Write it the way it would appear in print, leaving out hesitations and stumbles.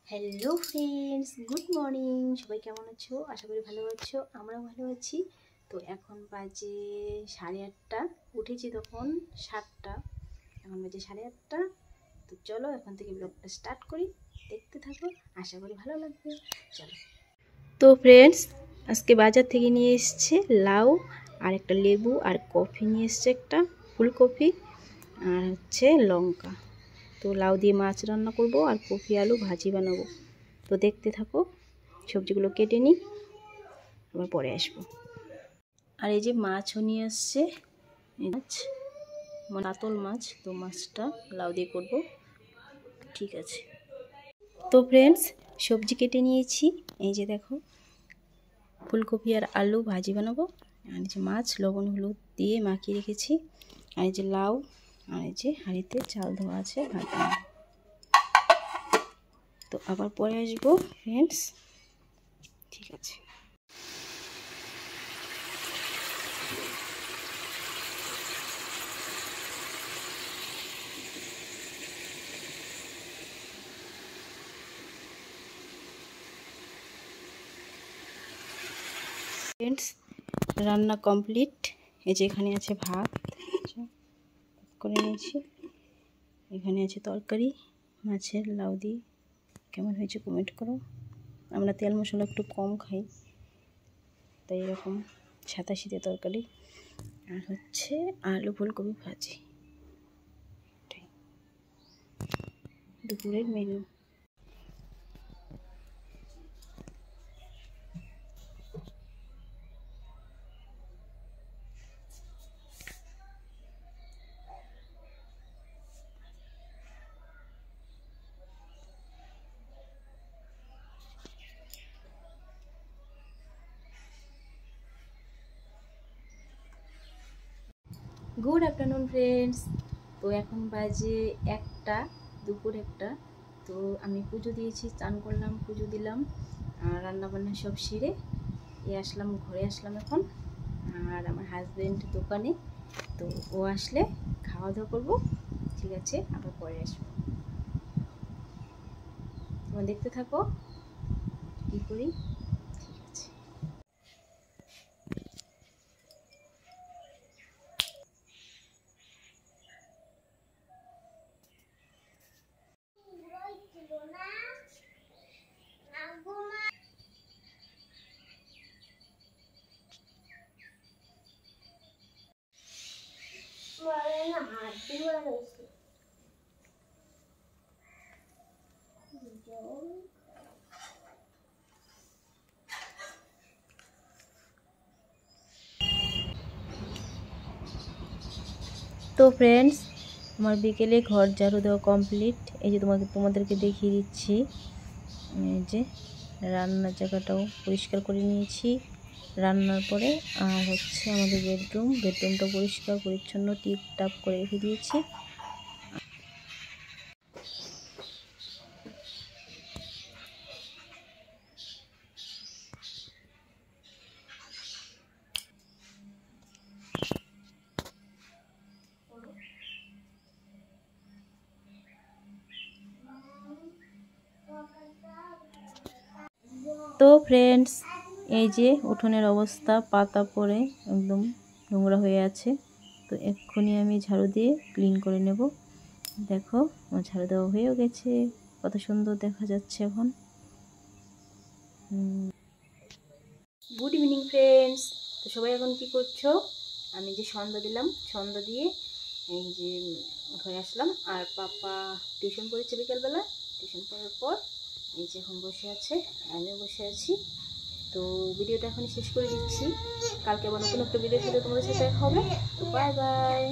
Hello friends, good morning. সবাই কেমন আছো? আশা করি ভালো আছো। আমরাও ভালো আছি। তো এখন বাজে 8:30। উঠেছি তখন 7টা, এখন বাজে 8:30। তো চলো এখন থেকে ব্লগটা স্টার্ট করি, দেখতে থাকো, আশা করি ভালো লাগবে। চলো। তো ফ্রেন্ডস, আজকে বাজার থেকে নিয়ে এসছে লাউ আর একটা লেবু আর কফি নিয়ে এসছে, একটা ফুলকপি আর হচ্ছে লঙ্কা। তো লাউ দিয়ে মাছ রান্না করব আর কফি আলু ভাজি বানাবো। তো দেখতে থাকো, সবজিগুলো কেটে নিই, আবার পরে আসবো। আর এই যে মাছও নিয়ে আসছে, মাছ কাতল মাছ। তো মাছটা লাউ দিয়ে করবো, ঠিক আছে। তো ফ্রেন্ডস, সবজি কেটে নিয়েছি। এই যে দেখো, ফুলকপি আর আলু ভাজি বানাবো। আর এই যে মাছ লবণ হলুদ দিয়ে মাখিয়ে রেখেছি। আর এই যে লাউ, আর এই যে হাঁড়িতে চাল ধোয়া আছে, ভাত বানাবো। তো আবার পরে আসবো ফ্রেন্ডস, ঠিক আছে। ফ্রেন্ডস, রান্না কমপ্লিট। এই যে এখানে আছে ভাত করে নিয়েছি, এখানে আছে তরকারি মাছের লাউ দিয়ে। কেমন হয়েছে কমেন্ট করো। আমরা তেল মশলা একটু কম খাই, তাই এরকম সাদা তরকারি। আর হচ্ছে আলু ফুলকপি ভাজি, দুপুরের মেনু। Good afternoon friends. তো এখন বাজে 1টা, দুপুর 1টা। তো আমি পুজো দিয়েছি, চান করলাম, পুজো দিলাম, আর রান্নাবান্না সব সেরে আসলাম, ঘরে আসলাম এখন। আর আমার হাজব্যান্ড দোকানে, তো ও আসলে খাওয়া দাওয়া করবো, ঠিক আছে। আবার পরে আসবো, তোমরা দেখতে থাকো কি করি, ঠিক আছে। তো ফ্রেন্ডস, আমার বিকেলে ঘর ঝাড়ু দেওয়া কমপ্লিট। এই যে তোমাদেরকে দেখিয়ে দিচ্ছি, এই যে রান্নার জায়গাটাও পরিষ্কার করে নিয়েছি রান্নার পরে। আর হচ্ছে আমাদের বেডরুমটা পরিষ্কার পরিচ্ছন্ন টিপটাপ করে রেখে দিয়েছি। তো ফ্রেন্ডস, এই যে উঠোনের অবস্থা, পাতা পড়ে একদম নোংরা হয়ে আছে। তো এক্ষুনি আমি ঝাড়ু দিয়ে ক্লিন করে নেব। দেখো, আমার ঝাড়ু দেওয়া হয়েও গেছে, কত সুন্দর দেখা যাচ্ছে এখন। Good evening friends. তো সবাই এখন কি করছো? আমি যে সন্ধ্যা দিলাম, সন্ধ্যা দিয়ে এই যে ঘরে আসলাম। আর পাপা টিউশন পড়েছে বিকেলবেলা, টিউশন পড়ার পর এই যে এখন বসে আছে, আমিও বসে আছি। তো ভিডিওটা এখন শেষ করে দিচ্ছি। কালকে আবার নতুন একটা ভিডিওর সাথে তোমাদের সাথে দেখা হবে। তো বাই বাই।